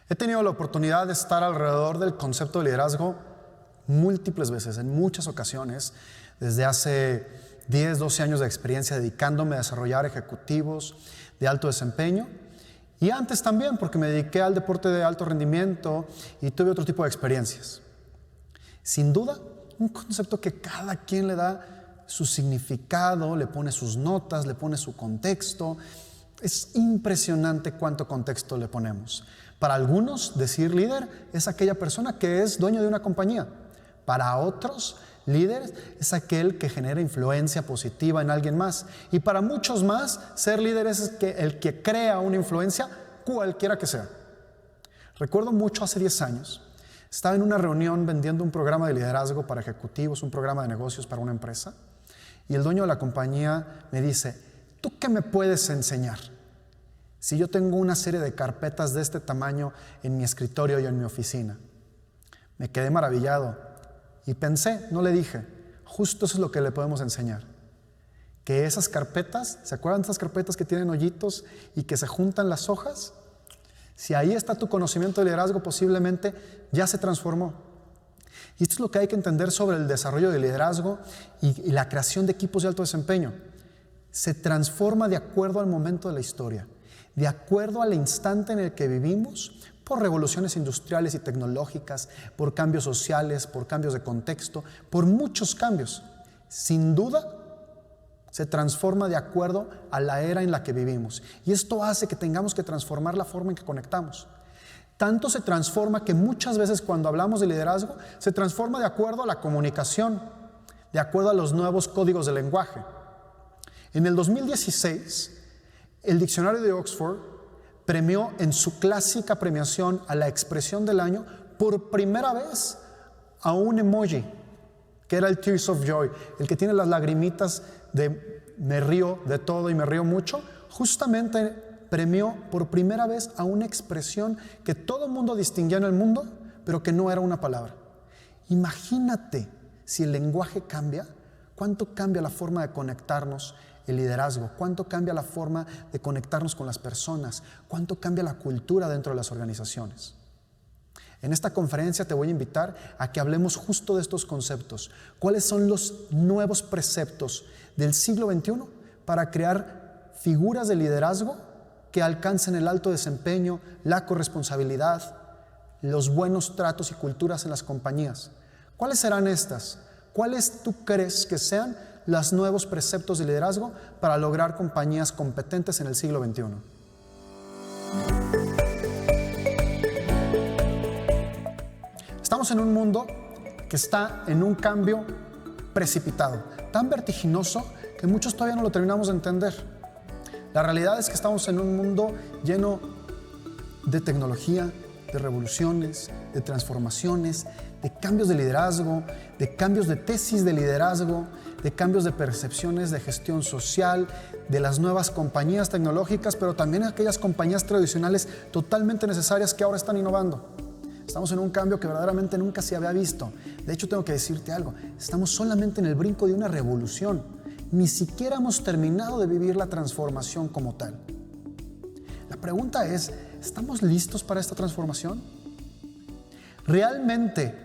He tenido la oportunidad de estar alrededor del concepto de liderazgo múltiples veces, en muchas ocasiones, desde hace 10, 12 años de experiencia dedicándome a desarrollar ejecutivos de alto desempeño, y antes también porque me dediqué al deporte de alto rendimiento y tuve otro tipo de experiencias. Sin duda, un concepto que cada quien le da su significado, le pone sus notas, le pone su contexto. Es impresionante cuánto contexto le ponemos. Para algunos, decir líder es aquella persona que es dueño de una compañía. Para otros, líder es aquel que genera influencia positiva en alguien más. Y para muchos más, ser líder es el que crea una influencia, cualquiera que sea. Recuerdo mucho hace 10 años, estaba en una reunión vendiendo un programa de liderazgo para ejecutivos, un programa de negocios para una empresa. Y el dueño de la compañía me dice: ¿tú qué me puedes enseñar? Si yo tengo una serie de carpetas de este tamaño en mi escritorio y en mi oficina. Me quedé maravillado y pensé, no le dije, justo eso es lo que le podemos enseñar. Que esas carpetas, ¿se acuerdan de esas carpetas que tienen hoyitos y que se juntan las hojas? Si ahí está tu conocimiento de liderazgo, posiblemente ya se transformó. Y esto es lo que hay que entender sobre el desarrollo de liderazgo y la creación de equipos de alto desempeño. Se transforma de acuerdo al momento de la historia, de acuerdo al instante en el que vivimos, por revoluciones industriales y tecnológicas, por cambios sociales, por cambios de contexto, por muchos cambios. Sin duda, se transforma de acuerdo a la era en la que vivimos. Y esto hace que tengamos que transformar la forma en que conectamos. Tanto se transforma que muchas veces cuando hablamos de liderazgo, se transforma de acuerdo a la comunicación, de acuerdo a los nuevos códigos del lenguaje. En el 2016, el diccionario de Oxford premió en su clásica premiación a la expresión del año por primera vez a un emoji, que era el Tears of Joy, el que tiene las lagrimitas de me río de todo y me río mucho. Justamente premió por primera vez a una expresión que todo el mundo distinguía en el mundo, pero que no era una palabra. Imagínate si el lenguaje cambia, cuánto cambia la forma de conectarnos. El liderazgo, cuánto cambia la forma de conectarnos con las personas, cuánto cambia la cultura dentro de las organizaciones. En esta conferencia te voy a invitar a que hablemos justo de estos conceptos. ¿Cuáles son los nuevos preceptos del siglo XXI para crear figuras de liderazgo que alcancen el alto desempeño, la corresponsabilidad, los buenos tratos y culturas en las compañías? ¿Cuáles serán estas? ¿Cuáles tú crees que sean los nuevos preceptos de liderazgo para lograr compañías competentes en el siglo XXI? Estamos en un mundo que está en un cambio precipitado, tan vertiginoso que muchos todavía no lo terminamos de entender. La realidad es que estamos en un mundo lleno de tecnología, de revoluciones, de transformaciones, de cambios de liderazgo, de cambios de tesis de liderazgo, de cambios de percepciones de gestión social, de las nuevas compañías tecnológicas, pero también aquellas compañías tradicionales totalmente necesarias que ahora están innovando. Estamos en un cambio que verdaderamente nunca se había visto. De hecho, tengo que decirte algo, estamos solamente en el brinco de una revolución. Ni siquiera hemos terminado de vivir la transformación como tal. La pregunta es, ¿estamos listos para esta transformación? Realmente,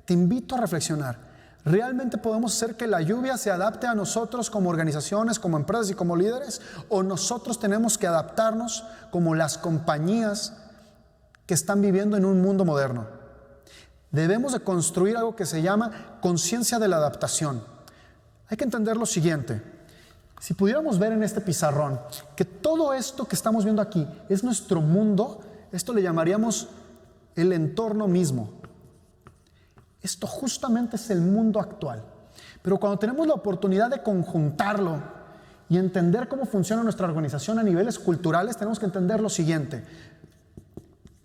te invito a reflexionar, ¿realmente podemos hacer que la lluvia se adapte a nosotros como organizaciones, como empresas y como líderes? ¿O nosotros tenemos que adaptarnos como las compañías que están viviendo en un mundo moderno? Debemos de construir algo que se llama conciencia de la adaptación. Hay que entender lo siguiente. Si pudiéramos ver en este pizarrón que todo esto que estamos viendo aquí es nuestro mundo, esto le llamaríamos el entorno mismo. Esto justamente es el mundo actual. Pero cuando tenemos la oportunidad de conjuntarlo y entender cómo funciona nuestra organización a niveles culturales, tenemos que entender lo siguiente: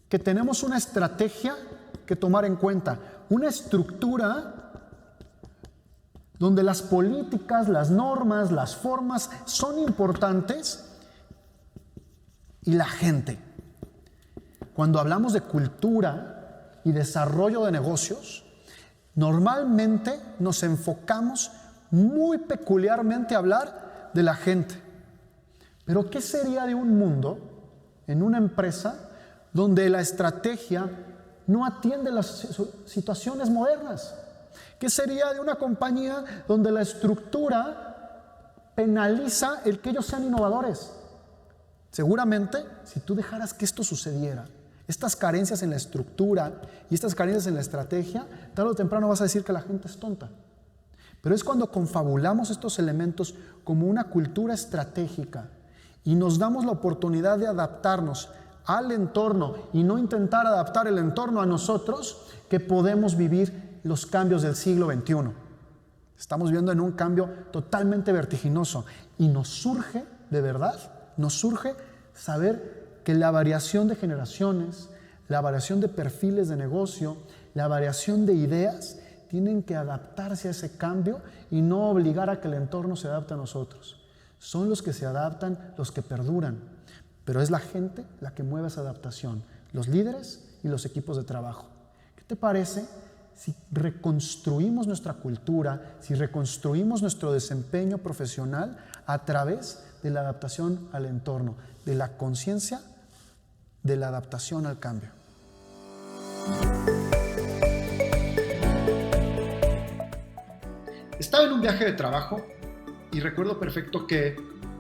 que tenemos una estrategia que tomar en cuenta, una estructura donde las políticas, las normas, las formas son importantes y la gente. Cuando hablamos de cultura y desarrollo de negocios, normalmente nos enfocamos muy peculiarmente a hablar de la gente. Pero ¿qué sería de un mundo, en una empresa, donde la estrategia no atiende las situaciones modernas? ¿Qué sería de una compañía donde la estructura penaliza el que ellos sean innovadores? Seguramente, si tú dejaras que esto sucediera, estas carencias en la estructura y estas carencias en la estrategia, tarde o temprano vas a decir que la gente es tonta. Pero es cuando confabulamos estos elementos como una cultura estratégica y nos damos la oportunidad de adaptarnos al entorno y no intentar adaptar el entorno a nosotros, que podemos vivir los cambios del siglo XXI. Estamos viendo en un cambio totalmente vertiginoso y nos surge, de verdad, nos surge saber que la variación de generaciones, la variación de perfiles de negocio, la variación de ideas tienen que adaptarse a ese cambio y no obligar a que el entorno se adapte a nosotros. Son los que se adaptan, los que perduran, pero es la gente la que mueve esa adaptación, los líderes y los equipos de trabajo. ¿Qué te parece si reconstruimos nuestra cultura, si reconstruimos nuestro desempeño profesional a través de la adaptación al entorno, de la conciencia de la adaptación al cambio? Estaba en un viaje de trabajo y recuerdo perfecto que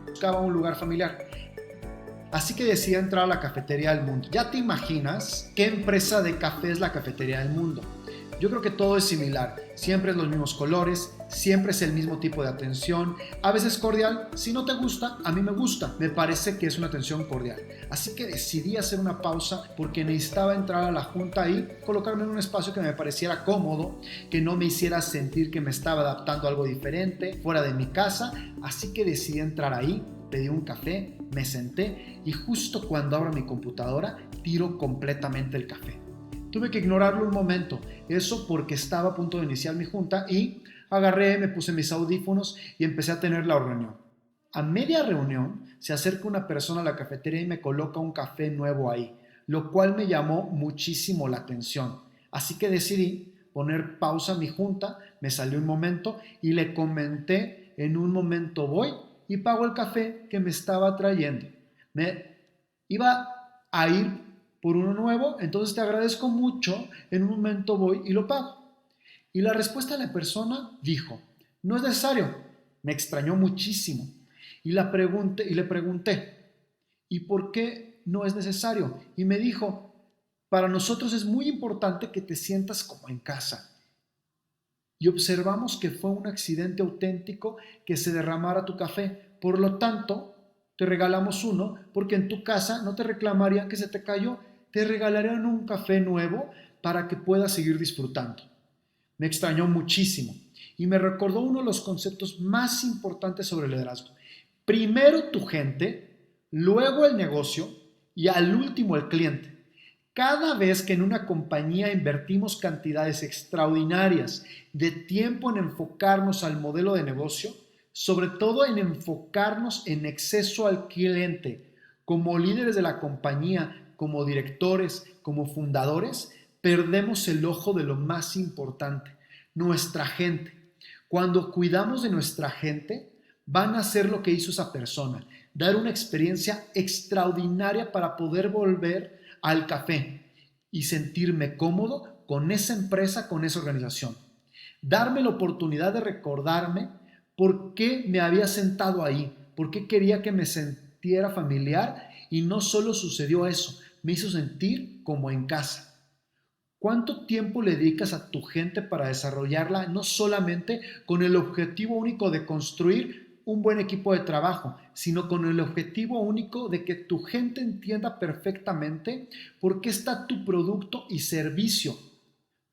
buscaba un lugar familiar. Así que decidí entrar a la Cafetería del Mundo. Ya te imaginas qué empresa de café es la Cafetería del Mundo. Yo creo que todo es similar. Siempre es los mismos colores, siempre es el mismo tipo de atención, a veces cordial. Si no te gusta, a mí me gusta. Me parece que es una atención cordial. Así que decidí hacer una pausa porque necesitaba entrar a la junta y colocarme en un espacio que me pareciera cómodo, que no me hiciera sentir que me estaba adaptando a algo diferente, fuera de mi casa. Así que decidí entrar ahí, pedí un café, me senté y justo cuando abro mi computadora, tiro completamente el café. Tuve que ignorarlo un momento, eso porque estaba a punto de iniciar mi junta y agarré, me puse mis audífonos y empecé a tener la reunión. A media reunión se acerca una persona a la cafetería y me coloca un café nuevo ahí, lo cual me llamó muchísimo la atención. Así que decidí poner pausa a mi junta, me salí un momento y le comenté: en un momento voy y pago el café que me estaba trayendo. Me iba a ir por uno nuevo, entonces te agradezco mucho, en un momento voy y lo pago. Y la respuesta de la persona dijo: no es necesario. Me extrañó muchísimo y le pregunté: ¿y por qué no es necesario? Y me dijo: para nosotros es muy importante que te sientas como en casa. Y observamos que fue un accidente auténtico que se derramara tu café, por lo tanto te regalamos uno, porque en tu casa no te reclamarían que se te cayó, te regalarían un café nuevo para que puedas seguir disfrutando. Me extrañó muchísimo y me recordó uno de los conceptos más importantes sobre el liderazgo. Primero tu gente, luego el negocio y al último el cliente. Cada vez que en una compañía invertimos cantidades extraordinarias de tiempo en enfocarnos al modelo de negocio, sobre todo en enfocarnos en exceso al cliente, como líderes de la compañía, como directores, como fundadores, perdemos el ojo de lo más importante, nuestra gente. Cuando cuidamos de nuestra gente, van a hacer lo que hizo esa persona, dar una experiencia extraordinaria para poder volver al café y sentirme cómodo con esa empresa, con esa organización. Darme la oportunidad de recordarme por qué me había sentado ahí, por qué quería que me sintiera familiar, y no solo sucedió eso, me hizo sentir como en casa. ¿Cuánto tiempo le dedicas a tu gente para desarrollarla, no solamente con el objetivo único de construir un buen equipo de trabajo, sino con el objetivo único de que tu gente entienda perfectamente por qué está tu producto y servicio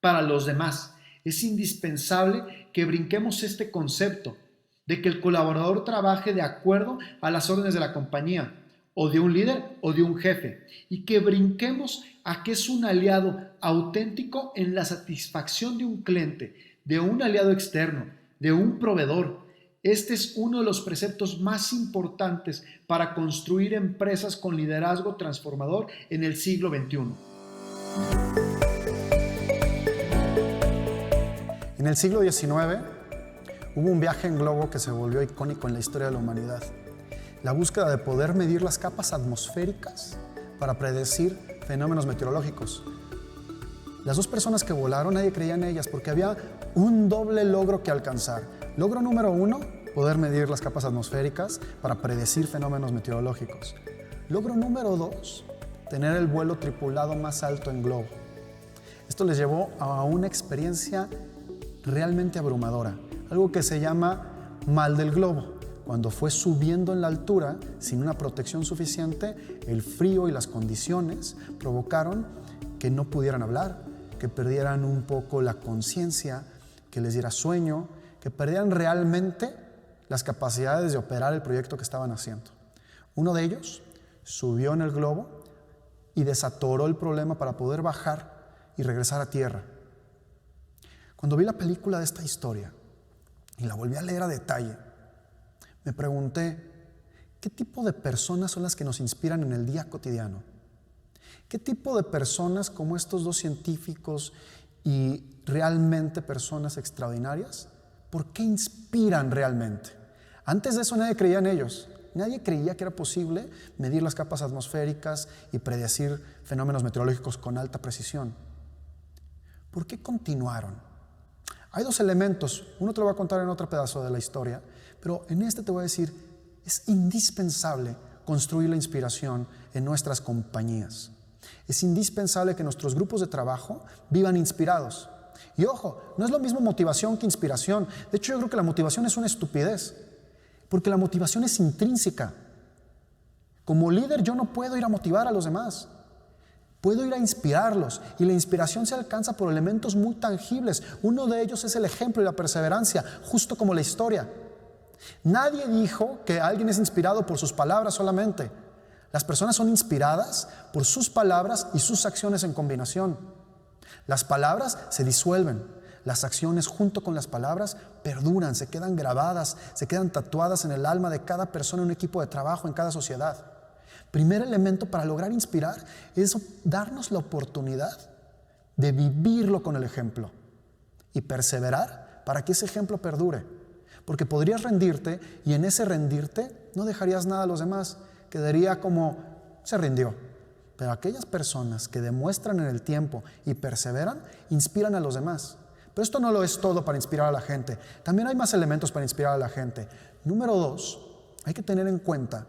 para los demás? Es indispensable que brinquemos este concepto de que el colaborador trabaje de acuerdo a las órdenes de la compañía, o de un líder o de un jefe, y que brinquemos a que es un aliado auténtico en la satisfacción de un cliente, de un aliado externo, de un proveedor. Este es uno de los preceptos más importantes para construir empresas con liderazgo transformador en el siglo XXI. En el siglo XIX hubo un viaje en globo que se volvió icónico en la historia de la humanidad. La búsqueda de poder medir las capas atmosféricas para predecir fenómenos meteorológicos. Las 2 personas que volaron, nadie creía en ellas porque había un doble logro que alcanzar. Logro número 1, poder medir las capas atmosféricas para predecir fenómenos meteorológicos. Logro número 2, tener el vuelo tripulado más alto en globo. Esto les llevó a una experiencia realmente abrumadora, algo que se llama mal del globo. Cuando fue subiendo en la altura sin una protección suficiente, el frío y las condiciones provocaron que no pudieran hablar, que perdieran un poco la conciencia, que les diera sueño, que perdieran realmente las capacidades de operar el proyecto que estaban haciendo. Uno de ellos subió en el globo y desatoró el problema para poder bajar y regresar a tierra. Cuando vi la película de esta historia y la volví a leer a detalle, me pregunté, ¿qué tipo de personas son las que nos inspiran en el día cotidiano? ¿Qué tipo de personas como estos 2 científicos y realmente personas extraordinarias, por qué inspiran realmente? Antes de eso nadie creía en ellos. Nadie creía que era posible medir las capas atmosféricas y predecir fenómenos meteorológicos con alta precisión. ¿Por qué continuaron? Hay 2 elementos, uno te lo voy a contar en otro pedazo de la historia, pero en este te voy a decir, es indispensable construir la inspiración en nuestras compañías. Es indispensable que nuestros grupos de trabajo vivan inspirados. Y ojo, no es lo mismo motivación que inspiración. De hecho, yo creo que la motivación es una estupidez, porque la motivación es intrínseca. Como líder yo no puedo ir a motivar a los demás. Puedo ir a inspirarlos, y la inspiración se alcanza por elementos muy tangibles. Uno de ellos es el ejemplo y la perseverancia, justo como la historia. Nadie dijo que alguien es inspirado por sus palabras solamente. Las personas son inspiradas por sus palabras y sus acciones en combinación. Las palabras se disuelven, las acciones junto con las palabras perduran, se quedan grabadas, se quedan tatuadas en el alma de cada persona en un equipo de trabajo, en cada sociedad. Primer elemento para lograr inspirar es darnos la oportunidad de vivirlo con el ejemplo y perseverar para que ese ejemplo perdure. Porque podrías rendirte y en ese rendirte no dejarías nada a los demás, quedaría como se rindió. Pero aquellas personas que demuestran en el tiempo y perseveran, inspiran a los demás. Pero esto no lo es todo para inspirar a la gente. También hay más elementos para inspirar a la gente. Número 2, hay que tener en cuenta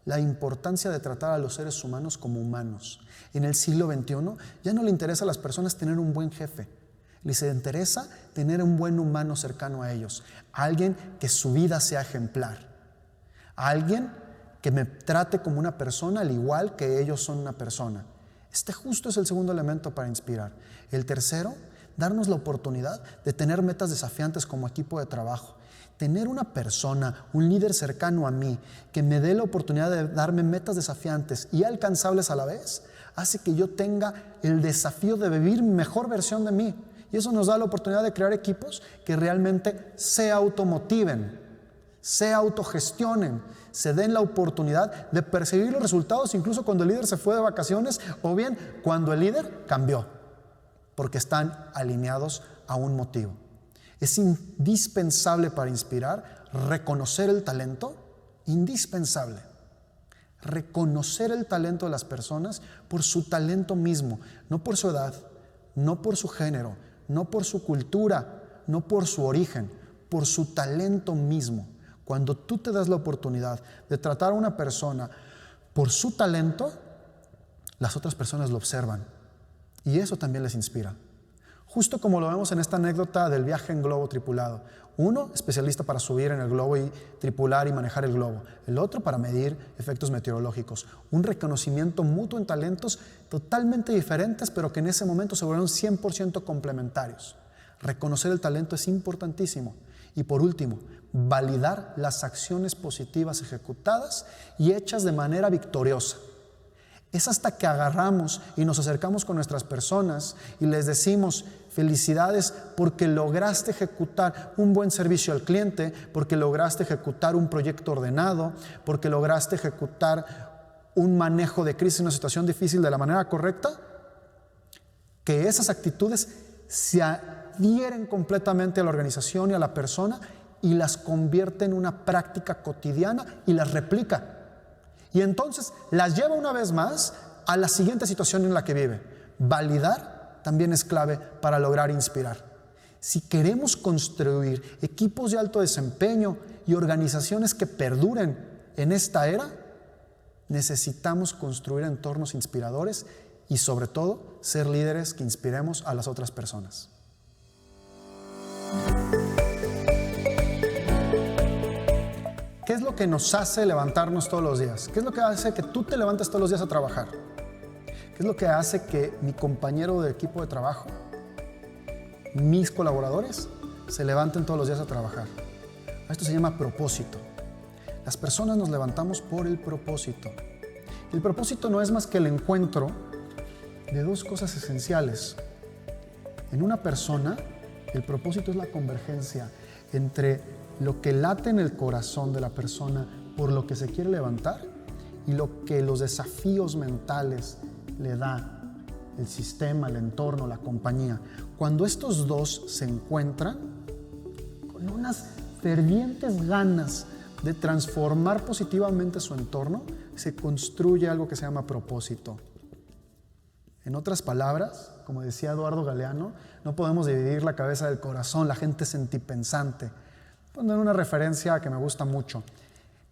la importancia de tratar a los seres humanos como humanos. En el siglo XXI ya no le interesa a las personas tener un buen jefe. Les interesa tener un buen humano cercano a ellos. Alguien que su vida sea ejemplar. Alguien que me trate como una persona al igual que ellos son una persona. Este justo es el segundo elemento para inspirar. El tercero, darnos la oportunidad de tener metas desafiantes como equipo de trabajo. Tener una persona, un líder cercano a mí, que me dé la oportunidad de darme metas desafiantes y alcanzables a la vez, hace que yo tenga el desafío de vivir mi mejor versión de mí. Y eso nos da la oportunidad de crear equipos que realmente se automotiven, se autogestionen, se den la oportunidad de percibir los resultados incluso cuando el líder se fue de vacaciones o bien cuando el líder cambió, porque están alineados a un motivo. Es indispensable para inspirar reconocer el talento, indispensable. Reconocer el talento de las personas por su talento mismo, no por su edad, no por su género, no por su cultura, no por su origen, por su talento mismo. Cuando tú te das la oportunidad de tratar a una persona por su talento, las otras personas lo observan y eso también les inspira. Justo como lo vemos en esta anécdota del viaje en globo tripulado. Uno, especialista para subir en el globo y tripular y manejar el globo. El otro, para medir efectos meteorológicos. Un reconocimiento mutuo en talentos totalmente diferentes, pero que en ese momento se volvieron 100% complementarios. Reconocer el talento es importantísimo. Y por último, validar las acciones positivas ejecutadas y hechas de manera victoriosa. Es hasta que agarramos y nos acercamos con nuestras personas y les decimos felicidades porque lograste ejecutar un buen servicio al cliente, porque lograste ejecutar un proyecto ordenado, porque lograste ejecutar un manejo de crisis en una situación difícil de la manera correcta, que esas actitudes se adhieren completamente a la organización y a la persona y las convierte en una práctica cotidiana y las replica. Y entonces las lleva una vez más a la siguiente situación en la que vive. Validar también es clave para lograr inspirar. Si queremos construir equipos de alto desempeño y organizaciones que perduren en esta era, necesitamos construir entornos inspiradores y sobre todo ser líderes que inspiremos a las otras personas. ¿Qué es lo que nos hace levantarnos todos los días? ¿Qué es lo que hace que tú te levantes todos los días a trabajar? ¿Qué es lo que hace que mi compañero de equipo de trabajo, mis colaboradores, se levanten todos los días a trabajar? Esto se llama propósito. Las personas nos levantamos por el propósito. El propósito no es más que el encuentro de dos cosas esenciales. En una persona, el propósito es la convergencia entre lo que late en el corazón de la persona por lo que se quiere levantar y lo que los desafíos mentales le da el sistema, el entorno, la compañía. Cuando estos dos se encuentran con unas fervientes ganas de transformar positivamente su entorno, se construye algo que se llama propósito. En otras palabras, como decía Eduardo Galeano, no podemos dividir la cabeza del corazón, la gente es sentipensante. Poner una referencia que me gusta mucho.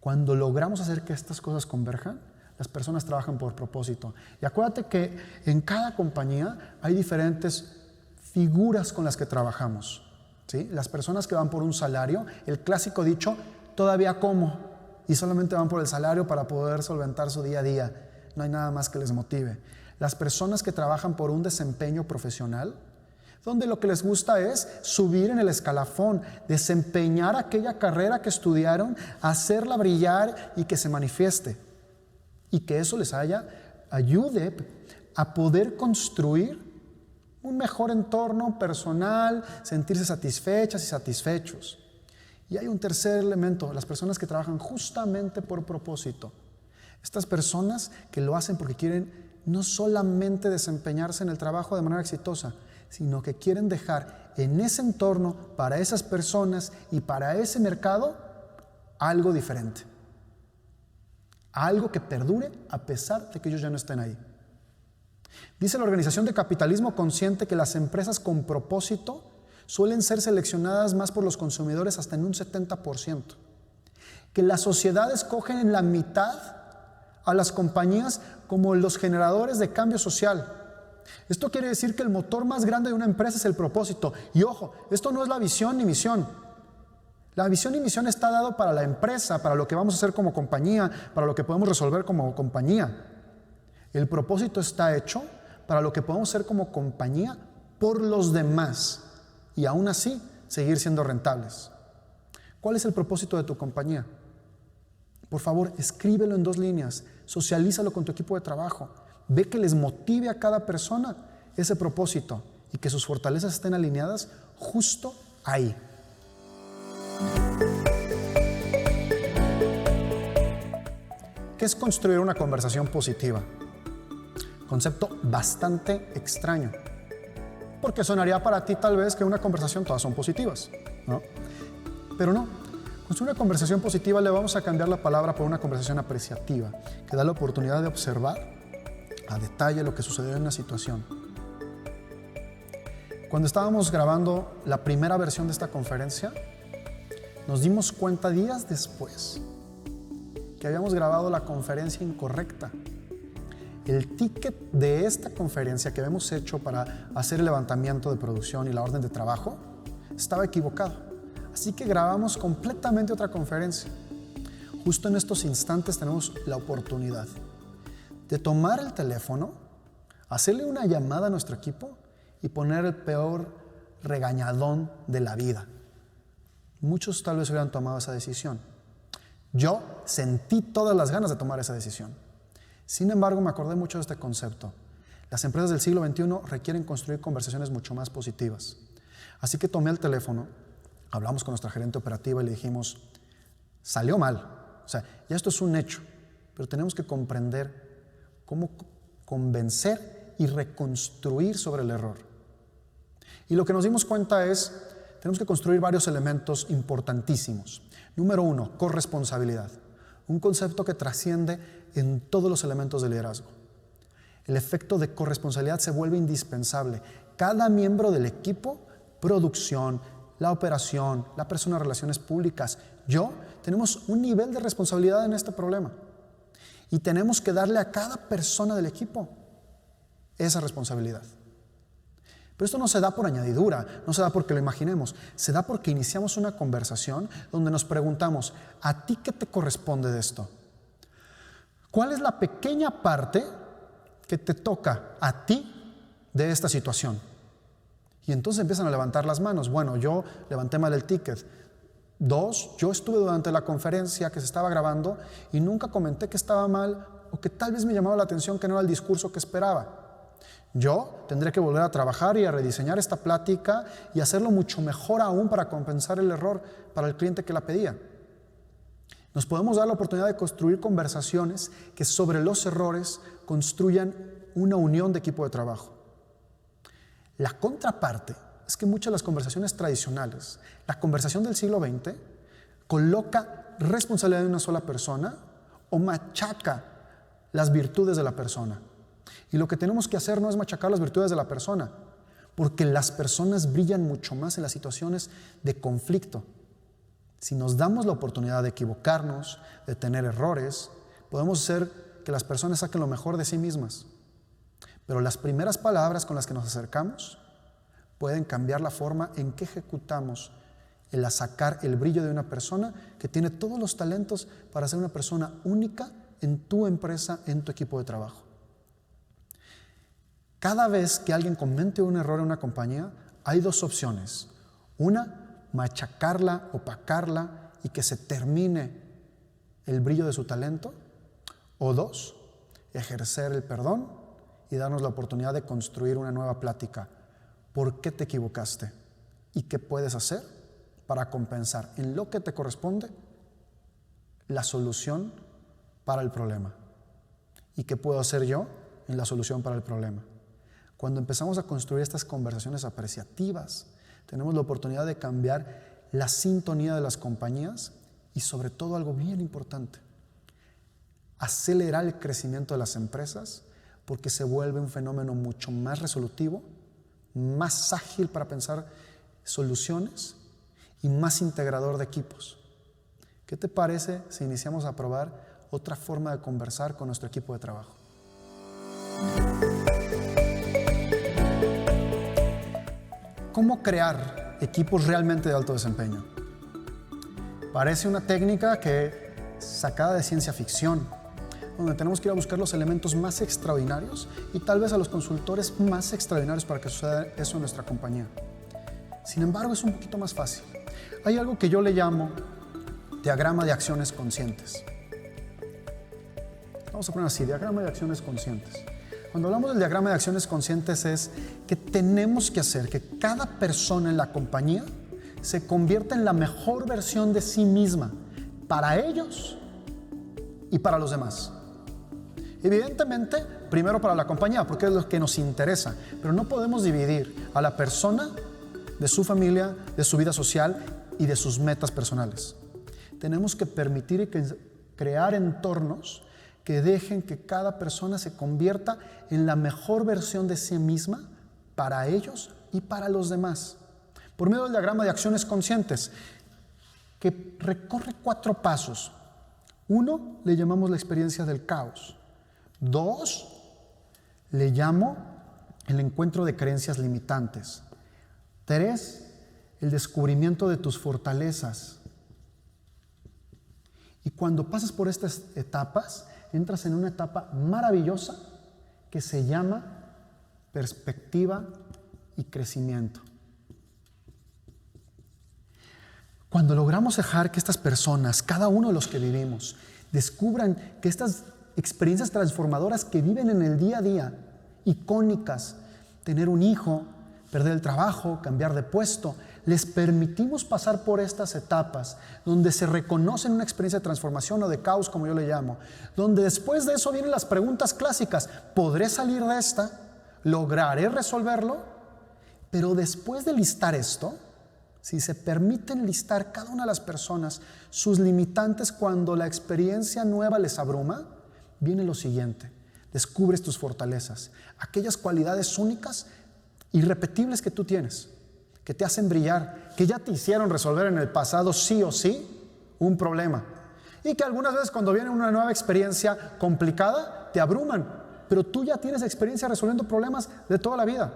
Cuando logramos hacer que estas cosas converjan, las personas trabajan por propósito. Y acuérdate que en cada compañía hay diferentes figuras con las que trabajamos, ¿sí? Las personas que van por un salario, el clásico dicho, todavía como, y solamente van por el salario para poder solventar su día a día. No hay nada más que les motive. Las personas que trabajan por un desempeño profesional, donde lo que les gusta es subir en el escalafón, desempeñar aquella carrera que estudiaron, hacerla brillar y que se manifieste. Y que eso les ayude a poder construir un mejor entorno personal, sentirse satisfechas y satisfechos. Y hay un tercer elemento, las personas que trabajan justamente por propósito. Estas personas que lo hacen porque quieren no solamente desempeñarse en el trabajo de manera exitosa, sino que quieren dejar en ese entorno, para esas personas y para ese mercado, algo diferente. Algo que perdure a pesar de que ellos ya no estén ahí. Dice la Organización de Capitalismo Consciente que las empresas con propósito suelen ser seleccionadas más por los consumidores hasta en un 70%. Que las sociedades cogen en la mitad a las compañías como los generadores de cambio social. Esto quiere decir que el motor más grande de una empresa es el propósito. Y ojo, esto no es la visión ni misión. La visión y misión está dado para la empresa, para lo que vamos a hacer como compañía, para lo que podemos resolver como compañía. El propósito está hecho para lo que podemos hacer como compañía por los demás y aún así seguir siendo rentables. ¿Cuál es el propósito de tu compañía? Por favor, escríbelo en 2 líneas, socialízalo con tu equipo de trabajo. Ve que les motive a cada persona ese propósito y que sus fortalezas estén alineadas justo ahí. ¿Qué es construir una conversación positiva? Concepto bastante extraño, porque sonaría para ti tal vez que una conversación todas son positivas, ¿no? Pero no. Construir una conversación positiva le vamos a cambiar la palabra por una conversación apreciativa, que da la oportunidad de observar a detalle lo que sucedió en una situación. Cuando estábamos grabando la primera versión de esta conferencia, nos dimos cuenta días después que habíamos grabado la conferencia incorrecta. El ticket de esta conferencia que habíamos hecho para hacer el levantamiento de producción y la orden de trabajo estaba equivocado. Así que grabamos completamente otra conferencia. Justo en estos instantes tenemos la oportunidad de tomar el teléfono, hacerle una llamada a nuestro equipo y poner el peor regañadón de la vida. Muchos tal vez hubieran tomado esa decisión. Yo sentí todas las ganas de tomar esa decisión. Sin embargo, me acordé mucho de este concepto. Las empresas del siglo XXI requieren construir conversaciones mucho más positivas. Así que tomé el teléfono, hablamos con nuestra gerente operativa y le dijimos, salió mal. O sea, ya esto es un hecho, pero tenemos que comprender cómo convencer y reconstruir sobre el error. Y lo que nos dimos cuenta es, tenemos que construir varios elementos importantísimos. Número 1, corresponsabilidad. Un concepto que trasciende en todos los elementos de liderazgo. El efecto de corresponsabilidad se vuelve indispensable. Cada miembro del equipo, producción, la operación, la persona de relaciones públicas, yo, tenemos un nivel de responsabilidad en este problema. Y tenemos que darle a cada persona del equipo esa responsabilidad. Pero esto no se da por añadidura, no se da porque lo imaginemos, se da porque iniciamos una conversación donde nos preguntamos, ¿a ti qué te corresponde de esto? ¿Cuál es la pequeña parte que te toca a ti de esta situación? Y entonces empiezan a levantar las manos. Bueno, yo levanté mal el ticket. 2, yo estuve durante la conferencia que se estaba grabando y nunca comenté que estaba mal o que tal vez me llamaba la atención que no era el discurso que esperaba. Yo tendré que volver a trabajar y a rediseñar esta plática y hacerlo mucho mejor aún para compensar el error para el cliente que la pedía. Nos podemos dar la oportunidad de construir conversaciones que sobre los errores construyan una unión de equipo de trabajo. La contraparte es que muchas de las conversaciones tradicionales, la conversación del siglo XX, coloca responsabilidad en una sola persona o machaca las virtudes de la persona. Y lo que tenemos que hacer no es machacar las virtudes de la persona, porque las personas brillan mucho más en las situaciones de conflicto. Si nos damos la oportunidad de equivocarnos, de tener errores, podemos hacer que las personas saquen lo mejor de sí mismas. Pero las primeras palabras con las que nos acercamos pueden cambiar la forma en que ejecutamos el sacar el brillo de una persona que tiene todos los talentos para ser una persona única en tu empresa, en tu equipo de trabajo. Cada vez que alguien comete un error en una compañía, hay 2 opciones. Una, machacarla, opacarla y que se termine el brillo de su talento. O 2, ejercer el perdón y darnos la oportunidad de construir una nueva plática. ¿Por qué te equivocaste? ¿Y qué puedes hacer para compensar en lo que te corresponde la solución para el problema? ¿Y qué puedo hacer yo en la solución para el problema? Cuando empezamos a construir estas conversaciones apreciativas, tenemos la oportunidad de cambiar la sintonía de las compañías y sobre todo algo bien importante, acelerar el crecimiento de las empresas porque se vuelve un fenómeno mucho más resolutivo, más ágil para pensar soluciones y más integrador de equipos. ¿Qué te parece si iniciamos a probar otra forma de conversar con nuestro equipo de trabajo? ¿Cómo crear equipos realmente de alto desempeño? Parece una técnica que sacada de ciencia ficción, donde tenemos que ir a buscar los elementos más extraordinarios y tal vez a los consultores más extraordinarios para que suceda eso en nuestra compañía. Sin embargo, es un poquito más fácil. Hay algo que yo le llamo diagrama de acciones conscientes. Vamos a poner así, diagrama de acciones conscientes. Cuando hablamos del diagrama de acciones conscientes es que tenemos que hacer que cada persona en la compañía se convierta en la mejor versión de sí misma para ellos y para los demás. Evidentemente, primero para la compañía, porque es lo que nos interesa, pero no podemos dividir a la persona de su familia, de su vida social y de sus metas personales. Tenemos que permitir y crear entornos que dejen que cada persona se convierta en la mejor versión de sí misma para ellos y para los demás. Por medio del diagrama de acciones conscientes, que recorre 4 pasos. 1, le llamamos la experiencia del caos. 2, le llamo el encuentro de creencias limitantes. 3, el descubrimiento de tus fortalezas. Y cuando pasas por estas etapas, entras en una etapa maravillosa que se llama perspectiva y crecimiento. Cuando logramos dejar que estas personas, cada uno de los que vivimos, descubran que estas experiencias transformadoras que viven en el día a día, icónicas, tener un hijo, perder el trabajo, cambiar de puesto, les permitimos pasar por estas etapas donde se reconocen una experiencia de transformación o de caos, como yo le llamo, donde después de eso vienen las preguntas clásicas: ¿podré salir de esta? ¿Lograré resolverlo? Pero después de listar esto, si se permiten listar cada una de las personas sus limitantes cuando la experiencia nueva les abruma, viene lo siguiente. Descubres tus fortalezas, aquellas cualidades únicas, irrepetibles que tú tienes, que te hacen brillar, que ya te hicieron resolver en el pasado sí o sí un problema. Y que algunas veces cuando viene una nueva experiencia complicada, te abruman. Pero tú ya tienes experiencia resolviendo problemas de toda la vida.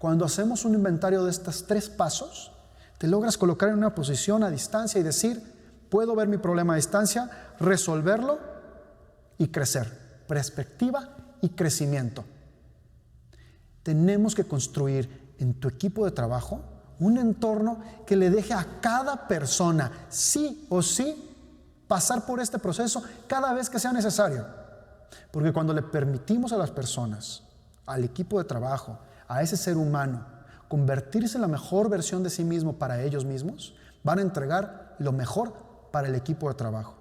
Cuando hacemos un inventario de estos 3 pasos, te logras colocar en una posición a distancia y decir, puedo ver mi problema a distancia, resolverlo y crecer. Perspectiva y crecimiento. Tenemos que construir en tu equipo de trabajo un entorno que le deje a cada persona, sí o sí, pasar por este proceso cada vez que sea necesario. Porque cuando le permitimos a las personas, al equipo de trabajo, a ese ser humano, convertirse en la mejor versión de sí mismo para ellos mismos, van a entregar lo mejor para el equipo de trabajo.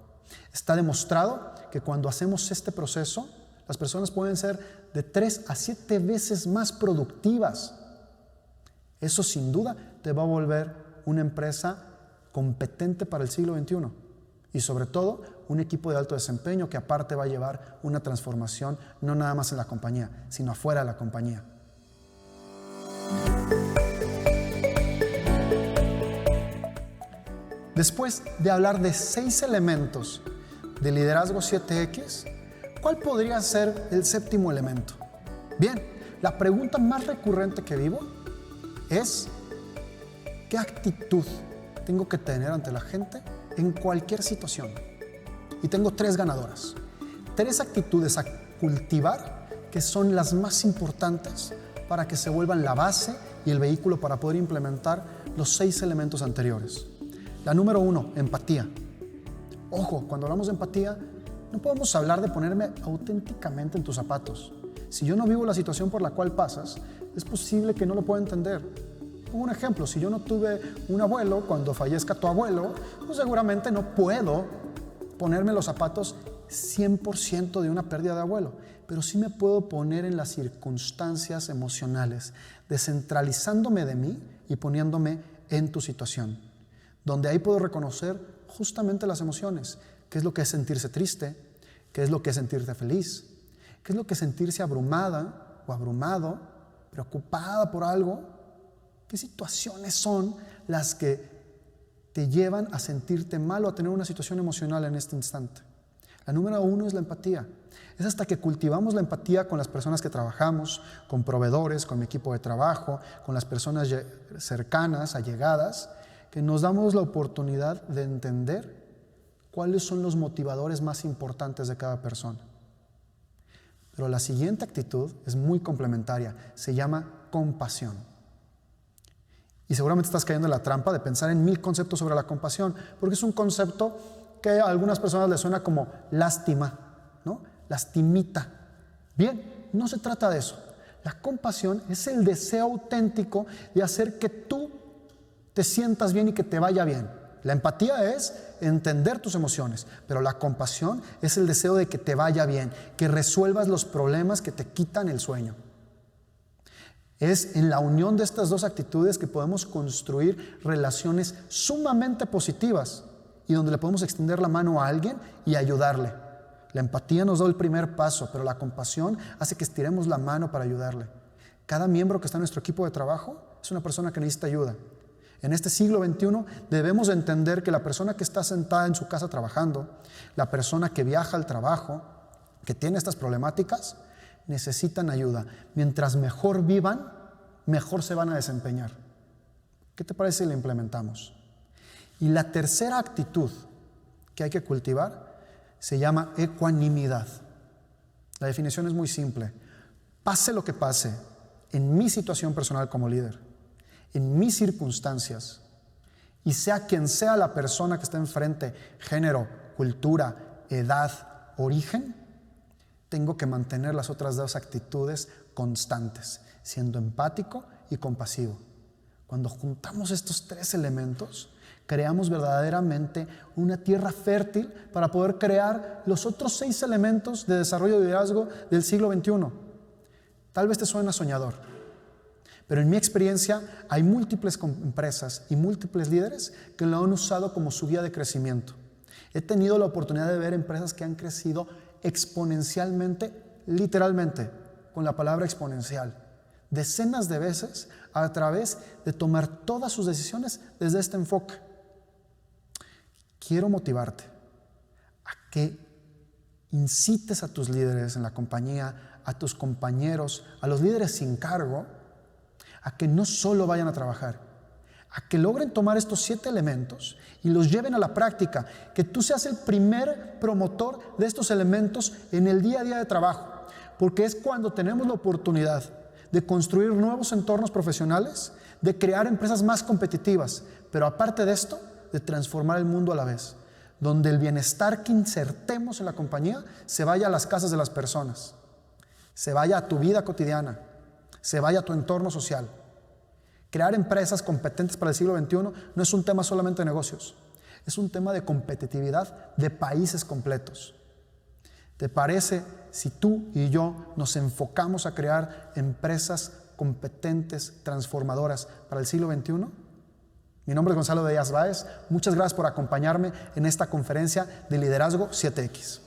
Está demostrado que cuando hacemos este proceso, las personas pueden ser de 3 a 7 veces más productivas. Eso sin duda te va a volver una empresa competente para el siglo XXI. Y sobre todo, un equipo de alto desempeño que aparte va a llevar una transformación no nada más en la compañía, sino afuera de la compañía. Después de hablar de 6 elementos de liderazgo 7X, ¿cuál podría ser el 7º elemento? Bien, la pregunta más recurrente que vivo es ¿qué actitud tengo que tener ante la gente en cualquier situación? Y tengo 3 ganadoras. 3 actitudes a cultivar que son las más importantes para que se vuelvan la base y el vehículo para poder implementar los 6 elementos anteriores. La número 1, empatía. Ojo, cuando hablamos de empatía, no podemos hablar de ponerme auténticamente en tus zapatos. Si yo no vivo la situación por la cual pasas, es posible que no lo pueda entender. Pongo un ejemplo, si yo no tuve un abuelo, cuando fallezca tu abuelo, pues seguramente no puedo ponerme los zapatos 100% de una pérdida de abuelo, pero sí me puedo poner en las circunstancias emocionales, descentralizándome de mí y poniéndome en tu situación, donde ahí puedo reconocer justamente las emociones, qué es lo que es sentirse triste, qué es lo que es sentirse feliz, qué es lo que es sentirse abrumada o abrumado, preocupada por algo, qué situaciones son las que te llevan a sentirte mal o a tener una situación emocional en este instante. La número 1 es la empatía. Es hasta que cultivamos la empatía con las personas que trabajamos, con proveedores, con mi equipo de trabajo, con las personas cercanas, allegadas, que nos damos la oportunidad de entender cuáles son los motivadores más importantes de cada persona. Pero la siguiente actitud es muy complementaria, se llama compasión. Y seguramente estás cayendo en la trampa de pensar en 1000 conceptos sobre la compasión, porque es un concepto que a algunas personas les suena como lástima, ¿no? Lastimita. Bien, no se trata de eso. La compasión es el deseo auténtico de hacer que tú te sientas bien y que te vaya bien. La empatía es entender tus emociones, pero la compasión es el deseo de que te vaya bien, que resuelvas los problemas que te quitan el sueño. Es en la unión de estas 2 actitudes que podemos construir relaciones sumamente positivas y donde le podemos extender la mano a alguien y ayudarle. La empatía nos da el primer paso, pero la compasión hace que estiremos la mano para ayudarle. Cada miembro que está en nuestro equipo de trabajo es una persona que necesita ayuda. En este siglo XXI debemos entender que la persona que está sentada en su casa trabajando, la persona que viaja al trabajo, que tiene estas problemáticas, necesitan ayuda. Mientras mejor vivan, mejor se van a desempeñar. ¿Qué te parece si la implementamos? Y la tercera actitud que hay que cultivar se llama ecuanimidad. La definición es muy simple. Pase lo que pase en mi situación personal como líder, en mis circunstancias, y sea quien sea la persona que está enfrente, género, cultura, edad, origen, tengo que mantener las otras 2 actitudes constantes, siendo empático y compasivo. Cuando juntamos estos 3 elementos, creamos verdaderamente una tierra fértil para poder crear los otros 6 elementos de desarrollo de liderazgo del siglo XXI. Tal vez te suena soñador, pero en mi experiencia hay múltiples empresas y múltiples líderes que lo han usado como su guía de crecimiento. He tenido la oportunidad de ver empresas que han crecido exponencialmente literalmente con la palabra exponencial, decenas de veces a través de tomar todas sus decisiones desde este enfoque. Quiero motivarte a que incites a tus líderes en la compañía, a tus compañeros, a los líderes sin cargo, a que no solo vayan a trabajar, a que logren tomar estos 7 elementos y los lleven a la práctica, que tú seas el primer promotor de estos elementos en el día a día de trabajo, porque es cuando tenemos la oportunidad de construir nuevos entornos profesionales, de crear empresas más competitivas, pero aparte de esto, de transformar el mundo a la vez, donde el bienestar que insertemos en la compañía se vaya a las casas de las personas, se vaya a tu vida cotidiana, se vaya a tu entorno social. Crear empresas competentes para el siglo XXI no es un tema solamente de negocios, es un tema de competitividad de países completos. ¿Te parece si tú y yo nos enfocamos a crear empresas competentes, transformadoras para el siglo XXI? Mi nombre es Gonzalo de Díaz Báez. Muchas gracias por acompañarme en esta conferencia de Liderazgo 7X.